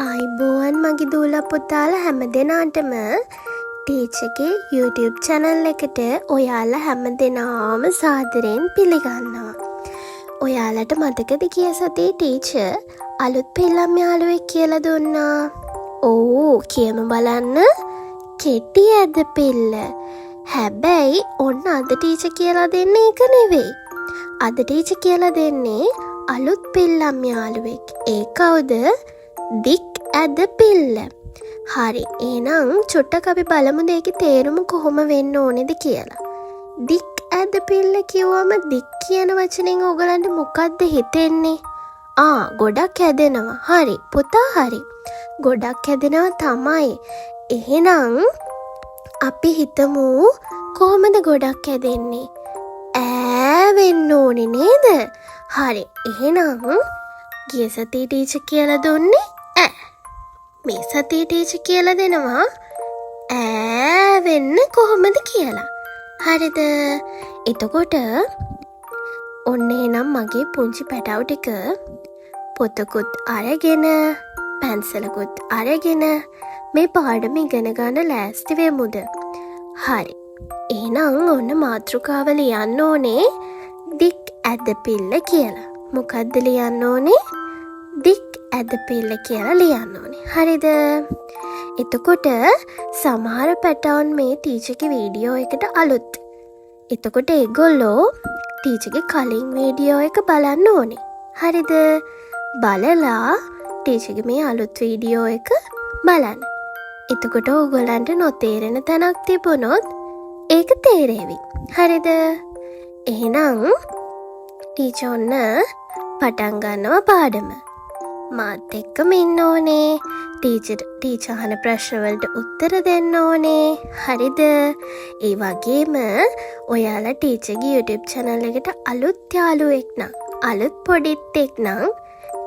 ආයිබෝවන් මගේ දූලා පුතාලා හැම දෙනාටම ටීචර්ගේ YouTube channel එකට ඔයාලා හැම දෙනාම සාදරයෙන් පිළිගන්නවා. ඔයාලට මතකද ගිය සතියේ ටීචර් අලුත් පිල්ලම් යාළුවෙක් කියලා දුන්නා? ඕ කියමු බලන්න. කෙටි ඇද පිල්ල. හැබැයි ඔන්න අද ටීචර් කියලා දෙන්නේ ඒක නෙවෙයි. අද ටීචර් කියලා දෙන්නේ අලුත් පිල්ලම් යාළුවෙක්. ඒ කවුද? දික් ඇද පිල්ල. හරි, එහෙනම් චුට්ටක් අපි බලමු දෙකේ තේරුම කොහොම වෙන්න ඕනේද කියලා. දික් ඇද පිල්ල කිව්වම දික් කියන වචනෙන් ඔයගලන්ට මොකද්ද හිතෙන්නේ? ගොඩක් හැදෙනවා. හරි පුතා, හරි. ගොඩක් හැදෙනවා තමයි. එහෙනම් අපි හිතමු කොහොමද ගොඩක් හැදෙන්නේ? ඈ වෙන්න ඕනේ නේද? හරි, එහෙනම් ගිය සතියේ ටීචර් කියලා දුන්නේ ඈ. මේ සතියේ ටීචර් කියලා දෙනවා ඈ වෙන්න කොහොමද කියලා. හරිද? එතකොට ඔන්න එහෙනම් මගේ පුංචි පැටවු ටික පොතකුත් අරගෙන පැන්සලකුත් අරගෙන මේ පාඩම ඉගෙන ගන්න ලෑස්ති වෙමුද? හරි. එහෙනම් ඔන්න මාතෘකාව ලියන්න ඕනේ දික් ඇද පිල්ල කියලා. මොකද්ද ලියන්න ඕනේ? දික් ඇද පිල්ල කියලා ලියන්න ඕනේ. හරිද? එතකොට සමහර පැටවුන් මේ ටීචර්ගේ වීඩියෝ එකට අලුත්. එතකොට ඒගොල්ලෝ ටීචර්ගේ කලින් වීඩියෝ එක බලන්න ඕනේ. හරිද? බලලා ටීචර්ගේ මේ අලුත් වීඩියෝ එක බලන්න. එතකොට ඕගොල්ලන්ට නොතේරෙන තැනක් තිබුණොත් ඒක තේරෙවි. හරිද? එහෙනම් ටීචර් ඔන්න පටන් ගන්නවා පාඩම. මාත් එක්කම ඉන්න ඕනේ. ටීචර් අහන ප්‍රශ්න වලට උත්තර දෙන්න ඕනේ. හරිද? ඒ වගේම ඔයාලා ටීචර්ගේ YouTube channel එකට අලුත් යාළුවෙක් නම්, අලුත් පොඩිත් එක් නම්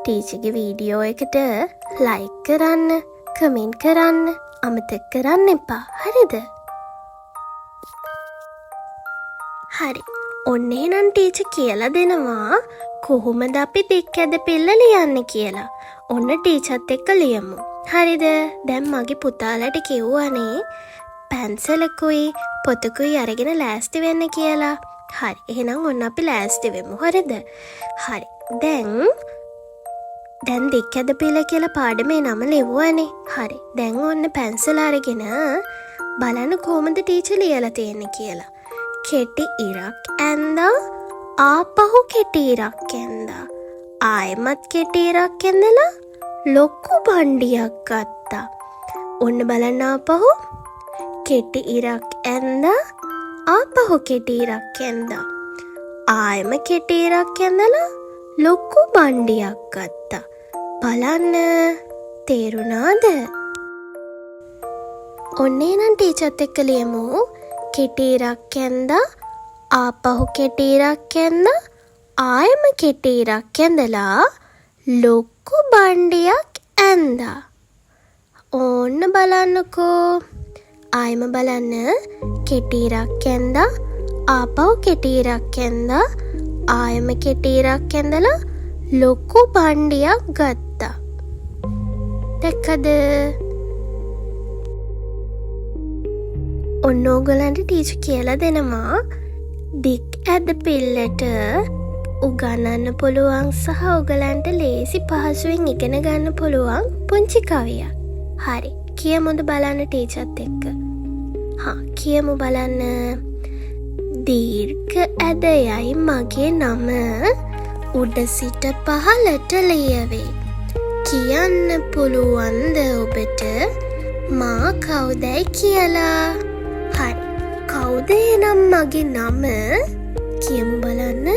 ටීචර්ගේ වීඩියෝ එකට like කරන්න, comment කරන්න අමතක කරන්න එපා. හරිද? හරි. ඔන්න එහෙනම් ටීචර් කියලා දෙනවා කොහොමද අපි දික් ඇද පිල්ල ලියන්නේ කියලා. ඔන්න ටීචර්ත් එක්ක ලියමු. හරිද? දැන් මගේ පුතාලට කිව්වනේ පැන්සලකුයි පොතකුයි අරගෙන ලෑස්ති වෙන්න කියලා. හරි. එහෙනම් ඔන්න අපි ලෑස්ති වෙමු. හරිද? හරි. දැන් දික් ඇද පිල්ල කියලා පාඩමේ නම ලිව්වනේ. හරි. දැන් ඔන්න පැන්සල අරගෙන බලන්න කොහොමද ටීචර් ලියලා තියෙන්නේ කියලා. කෙටි ඉරක් ඇන්දා, ආපහු කෙටි ඉරක් ඇන්දා, ආයෙමත් කෙටි ඉරක් ඇඳලා ලොකු බණ්ඩියක් ගත්තා. ඔන්න බලන්න ආපහු කෙටි ඉරක් ඇන්දා, ආපහු කෙටි ඉරක් ඇන්දා, ආයෙම කෙටි ඉරක් ඇඳලා ලොකු බණ්ඩියක් ගත්තා. බලන්න තේරුණාද? ඔන්න එහෙනම් ටීචර්ත් එක්ක ලියමු. කෙටි ඉරක් ඇන්දා, ආපහු කෙටි ඉරක් ඇන්දා, ආයෙම කෙටි ඉරක් ඇඳලා ලොකු බණ්ඩියක් ඇන්දා. ඕන්න බලන්නකෝ. ආයෙම බලන්න. කෙටි ඉරක් ඇන්දා, ආපහු කෙටි ඉරක් ඇන්දා, ආයෙම කෙටි ඉරක් ඇඳලා ලොකු බණ්ඩියක් ගත්තා. දැක්කද? ඔන්න ඕගලන්ට ටීචර් කියලා දෙනවා දික් ඇද පිල්ලට උගන්නන්න පුළුවන් සහ ඔයගලන්ට ලේසි පහසුවෙන් ඉගෙන ගන්න පුළුවන් පුංචි කවියක්. හරි, කියමුද බලන්න ටීචර්ත් එක්ක. කියමු බලන්න. දීර්ඝ ඇද යයි මගේ නම, උඩ සිට පහළට ලියවේ. කියන්න පුළුවන්ද ඔබට මා කවුදයි කියලා? හරි, කවුද එනම් මගේ නම? කියමු බලන්න.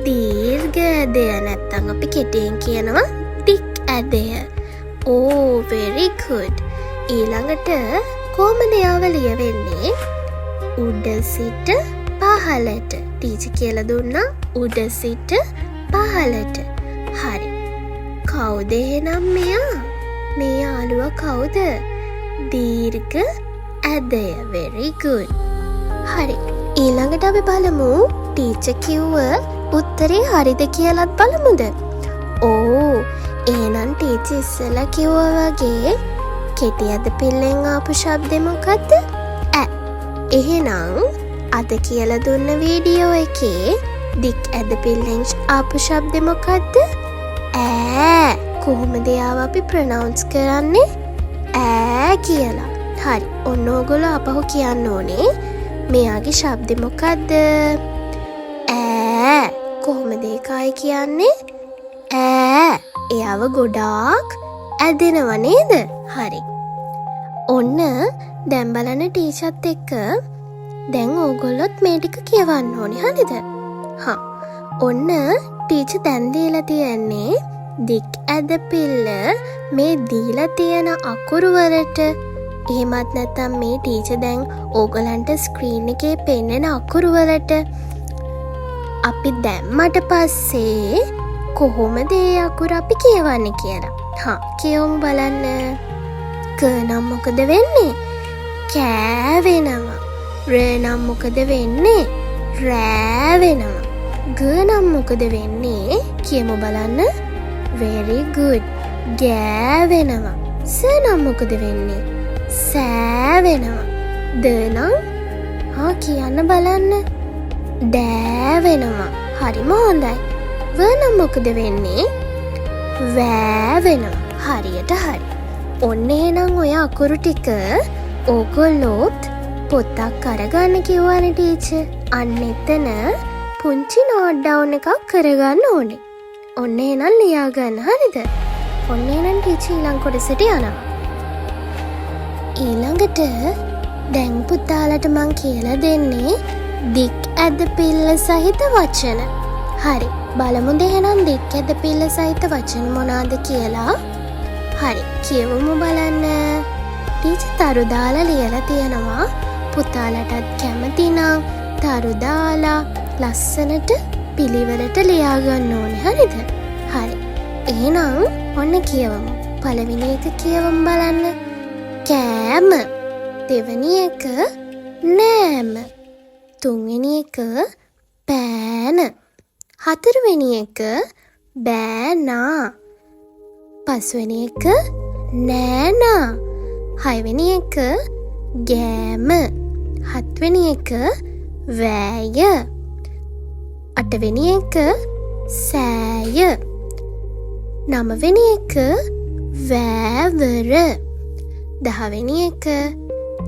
දීර්ඝ ඇදය, නැත්තම් අපි කෙටියෙන් කියනවා දික් ඇදය. very good. ඊළඟට කොහොමද යාව ලියවෙන්නේ? උඩ සිට පහළට. ටීචර් කියලා දුන්නා උඩ සිට පහළට. හරි. කවුද එනම් මෙයා? මේ යාළුවා කවුද? දීර්ඝ ඇදය. very good. හරි. ඊළඟට අපි බලමු ටීචර් කිව්ව උත්තරේ හරිද කියලාත් බලමුද? එහෙනම් ටීචර් ඉස්සෙල්ලා කිව්වා වගේ කෙටි ඇද පිල්ලෙන් ආපු ශබ්දෙ මොකද්ද? එහෙනම් අද කියලා දුන්න වීඩියෝ එකේ දික් ඇද පිල්ලෙන් ආපු ශබ්දෙ මොකද්ද? ඈ. කොහොමද යාව අපි ප්‍රොනවුන්ස් කරන්නේ? ඈ කියලා. හරි. ඔන්න ඕගොල්ලෝ අපහු කියන්න ඕනේ මෙයාගේ ශබ්දෙ මොකද්ද? ඈ. කොහොමද ඒකයි කියන්නේ? ඈ. එයාව ගොඩාක් ඇදෙනව නේද? හරි. ඔන්න දැන් බලන්න ටීචර්ත් එක්ක දැන් ඕගොල්ලොත් මේ ටික කියවන්න ඕනේ. හරිද? ඔන්න ටීචර් දැන් දීලා තියන්නේ දික් ඇද පිල්ල මේ දීලා තියෙන අකුරු වලට. එහෙමත් නැත්නම් මේ ටීචර් දැන් ඕගලන්ට ස්ක්‍රීන් එකේ පෙන්වන අකුරු වලට. අපි දැම්මට පස්සේ කොහොමද ඒ අකුරු අපි කියවන්නේ කියලා. කියවමු බලන්න. ක නම් මොකද වෙන්නේ? කෑ වෙනවා. ර නම් මොකද වෙන්නේ? රෑ වෙනවා. ග නම් මොකද වෙන්නේ? කියමු බලන්න. very good. ගෑ වෙනවා. ස නම් මොකද වෙන්නේ? සෑ වෙනවා. ද නම් කියන්න බලන්න. දෑ වෙනවා. හරිම හොඳයි. ව නම් මොකද වෙන්නේ? වෑ වෙනවා. හරියට හරි. ඔන්න එහෙනම් ඔය අකුරු ටික ඕගොල්ලොත් පොතක් අරගන්න කිව්වනේ ටීචර්. අන්න එතන පුංචි නෝට් ඩවුන් එකක් කරගන්න ඕනේ. ඔන්න එහෙනම් ලියා ගන්න. හරිද? ඔන්න එහෙනම් ටීචර් ඊළඟ කොටසට යනවා. ඊළඟට දැන් පුතාලට මං කියලා දෙන්නේ දික් ඇද පිල්ල සහිත වචන. හරි. බලමු එහෙනම් දික් ඇද පිල්ල සහිත වචන මොනවාද කියලා. හරි. කියවමු බලන්න. ටීචර් තරු දාලා ලියලා තියෙනවා. පුතාලටත් කැමති නම් තරු දාලා ලස්සනට පිළිවෙලට ලියා ගන්න ඕනේ. හරිද? හරි. එහෙනම් ඔන්න කියවමු. පළවෙනි එක කියවමු බලන්න. කෑම. දෙවෙනි එක නෑම. තුන්වෙනි එක පෑන. හතරවෙනි එක බෑනා. පස්වෙනි එක නෑනා. හයවෙනි එක ගෑම. හත්වෙනි එක වෑය. අටවෙනි එක සෑය. නවවෙනි එක වෑවර. දහවෙනි එක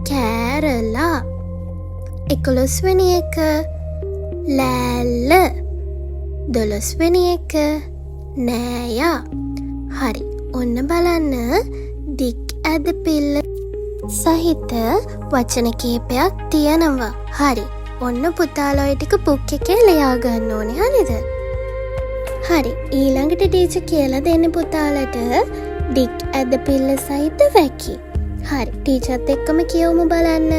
කෑරලා. 11වෙනි එක ලෑල්ල. 12වෙනි එක නෑයා. හරි. ඔන්න බලන්න දික් ඇද පිල්ල සහිත වචන කීපයක් තියෙනවා. හරි. ඔන්න පුතාලා ඔය ටික බුක් එකේ ලියා ගන්න ඕනේ. හරිද? හරි. ඊළඟට ටීචර් කියලා දෙන්නේ පුතාලට දික් ඇද පිල්ල සහිත වැකි. හරි. ටීචර්ත් එක්කම කියවමු බලන්න.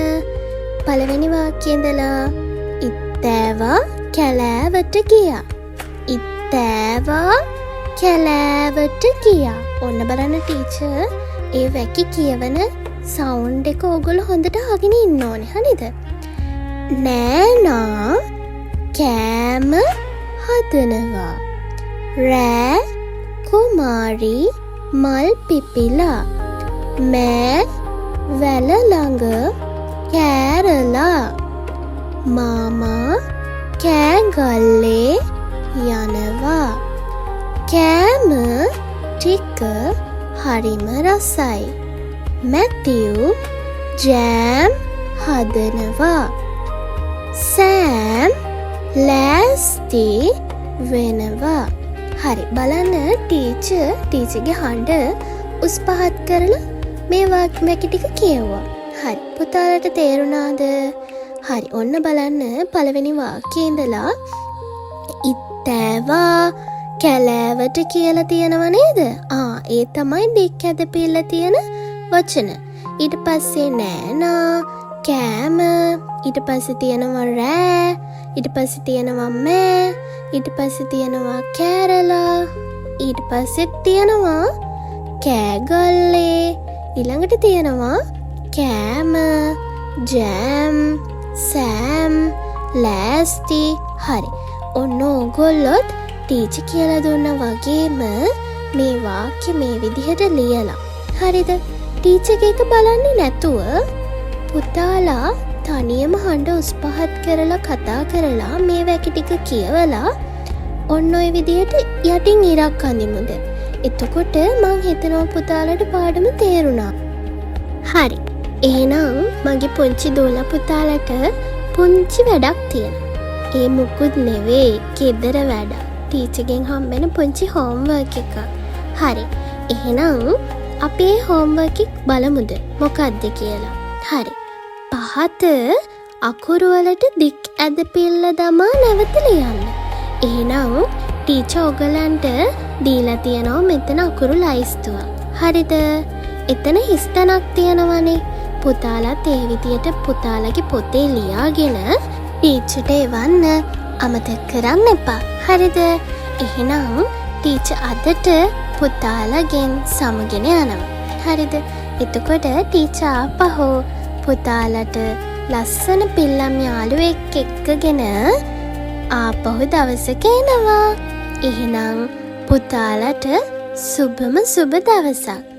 පළවෙනි වාක්‍යය ඉඳලා ඉත්තෑවා කැලෑවට ගියා. ඉත්තෑවා කැලෑවට ගියා. ඔන්න බලන්න ටීචර් ඒ වැකි කියවන සවුන්ඩ් එක ඕගොල්ලෝ හොඳට අහගෙන ඉන්න ඕනේ. හරිද? නෑනා කෑම හදනවා. රෑ කුමාරි මල් පිපිලා. මෑ වැල ළඟ කෑරලා. මාමා කෑගල්ලේ යනවා. කෑම ටික හරිම රසයි. මැතිව් ජෑම් හදනවා. සෑම් ලෑස්ති වෙනවා. හරි. බලන්න ටීචර්ගේ හඬ උස් පහත් කරලා මේ වැකි ටික කියවුවා. හරි. පුතාලට තේරුණාද? හරි. ඔන්න බලන්න පළවෙනි වාක්‍යයේ ඉඳලා ඉත්තෑවා කැලෑවට කියලා තියෙනව නේද? ඒ තමයි දික් ඇද පිල්ල තියෙන වචන. ඊට පස්සේ නෑනා කෑම. ඊට පස්සේ තියෙනවා රෑ. ඊට පස්සේ තියෙනවා මෑ. ඊට පස්සේ තියෙනවා කෑරලා. ඊට පස්සේ තියෙනවා කෑගල්ලේ. ඊළඟට තියෙනවා කෑම ජෑම් සෑම් ලෑස්ති. හරි. ඔන්න ඕගොල්ලොත් ටීචර් කියලා දුන්න වගේම මේ වාක්‍ය මේ විදිහට ලියලා. හරිද? ටීචර් එක බලන්නේ නැතුව පුතාලා තනියම හඬ උස් පහත් කරලා කතා කරලා මේ වැකි ටික කියවලා ඔන්න ඔය විදිහට යටින් ඉරක් අඳිමුද. එතකොට මං හිතනවා පුතාලට පාඩම තේරුණා. හරි. එහෙනම් මගේ පුංචි දූලා පුතාලට පුංචි වැඩක් තියෙනවා. ඒ මුකුත් නෙවෙයි, ගෙදර වැඩ. ටීචර්ගෙන් හම්බෙන පුංචි හෝම්වර්ක් එකක්. හරි. එහෙනම් අපි ඒ හෝම්වර්ක් එක බලමුද මොකක්ද කියලා. හරි. පහත අකුරු වලට දික් ඇද පිල්ල දමා නැවත ලියන්න. එහෙනම් ටීචර් ඔයගලන්ට දීලා තියෙනවා මෙතන අකුරු ලයිස්තුවක්. හරිද? එතන හිස්තැනක් තියෙනවනේ. පුතාලත් ඒ විදියට පුතාලගේ පොතේ ලියාගෙන ටීචර්ට එවන්න අමතක කරන්න එපා. හරිද? එහෙනම් ටීචර් අදට පුතාලගෙන් සමගෙන යනවා. හරිද? එතකොට ටීචර් ආපහු පුතාලට ලස්සන පිල්ලම් යාළුවෙක් එක්කගෙන ආපහු දවසක එනවා. එහෙනම් පුතාලට සුබම සුබ දවසක්.